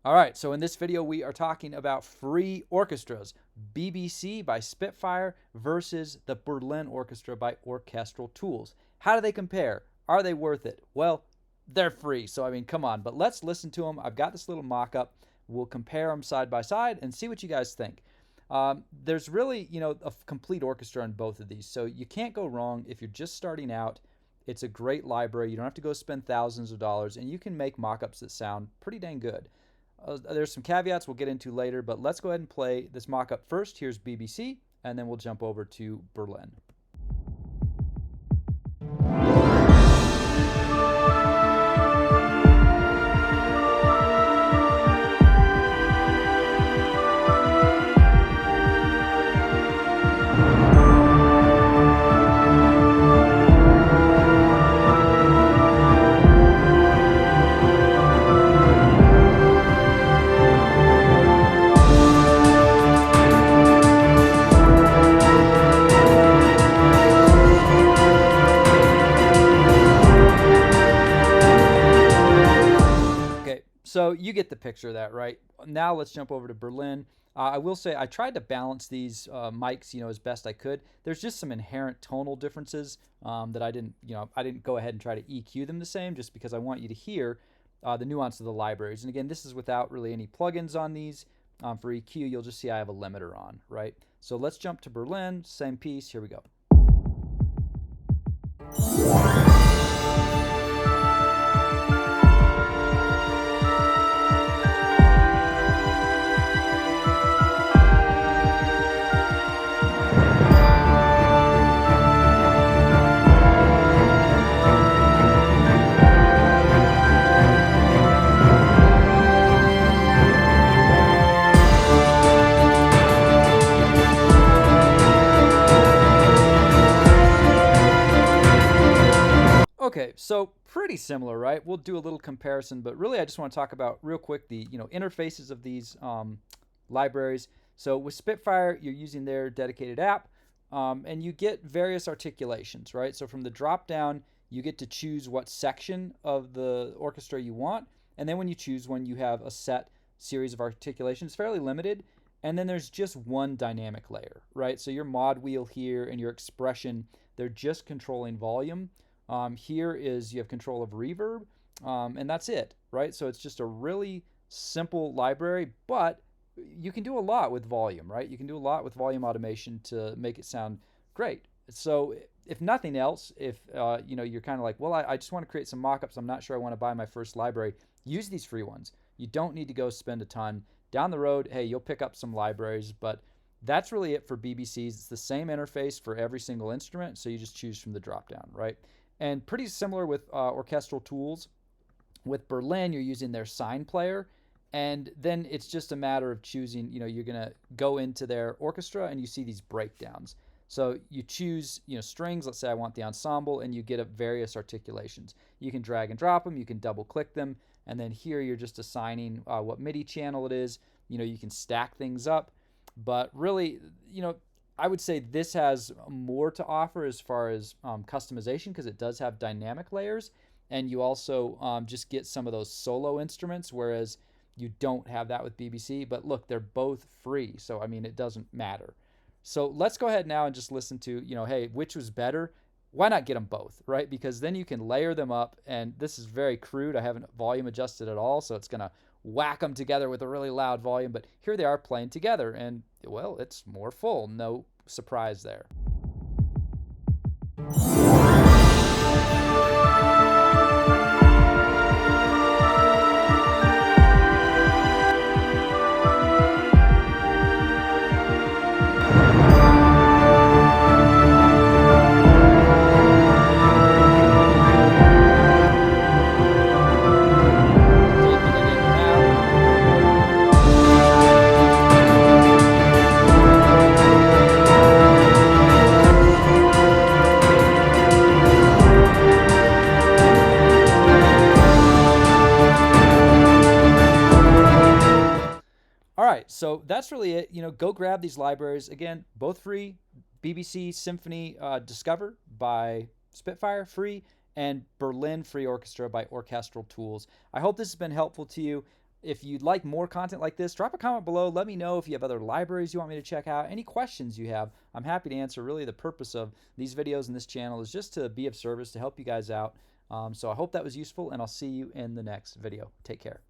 All right, so in this video, we are talking about free orchestras, BBC by Spitfire versus the Berlin Orchestra by Orchestral Tools. How do they compare? Are they worth it? Well, they're free, so I mean, come on. But let's listen to them. I've got this little mock-up. We'll compare them side by side and see what you guys think. There's really, a complete orchestra in both of these, so you can't go wrong if you're just starting out. It's a great library. You don't have to go spend thousands of dollars, and you can make mock-ups that sound pretty dang good. There's some caveats we'll get into later, but let's go ahead and play this mock-up first. Here's BBC, and then we'll jump over to Berlin. So you get the picture of that, right? Now let's jump over to Berlin. I will say I tried to balance these mics, as best I could. There's just some inherent tonal differences that I didn't go ahead and try to EQ them the same, just because I want you to hear the nuance of the libraries. And again, this is without really any plugins on these. For EQ, you'll just see I have a limiter on, right? So let's jump to Berlin, same piece. Here we go. Okay, so pretty similar, right? We'll do a little comparison, but really I just want to talk about real quick the interfaces of these libraries. So with Spitfire, you're using their dedicated app, and you get various articulations, right? So from the drop down, you get to choose what section of the orchestra you want, and then when you choose one, you have a set series of articulations, fairly limited, and then there's just one dynamic layer, right? So your mod wheel here and your expression, they're just controlling volume. Here is you have control of reverb, and that's it, right? So it's just a really simple library, but you can do a lot with volume, right? You can do a lot with volume automation to make it sound great. So if nothing else, if you're kind of like, well, I just want to create some mockups, I'm not sure I want to buy my first library, use these free ones. You don't need to go spend a ton. Down the road, hey, you'll pick up some libraries, but that's really it for BBCs. It's the same interface for every single instrument, so you just choose from the drop down, right? And pretty similar with Orchestral Tools. With Berlin, you're using their sign player, and then it's just a matter of choosing, you're going to go into their orchestra and you see these breakdowns. So you choose, strings, let's say I want the ensemble, and you get various articulations. You can drag and drop them, you can double click them, and then here you're just assigning what MIDI channel it is. You can stack things up, but really, I would say this has more to offer as far as customization, because it does have dynamic layers, and you also just get some of those solo instruments, whereas you don't have that with BBC. But look, they're both free, so I mean, it doesn't matter. So let's go ahead now and just listen to, hey, which was better? Why not get them both, right? Because then you can layer them up, and this is very crude. I haven't volume adjusted at all, so it's going to whack them together with a really loud volume, but here they are playing together, and well, it's more full. No surprise there. All right, so that's really it. Go grab these libraries. Again, both free. BBC Symphony Discover by Spitfire, free, and Berlin Free Orchestra by Orchestral Tools. I hope this has been helpful to you. If you'd like more content like this, drop a comment below. Let me know if you have other libraries you want me to check out, any questions you have. I'm happy to answer. Really, the purpose of these videos and this channel is just to be of service, to help you guys out. So I hope that was useful, and I'll see you in the next video. Take care.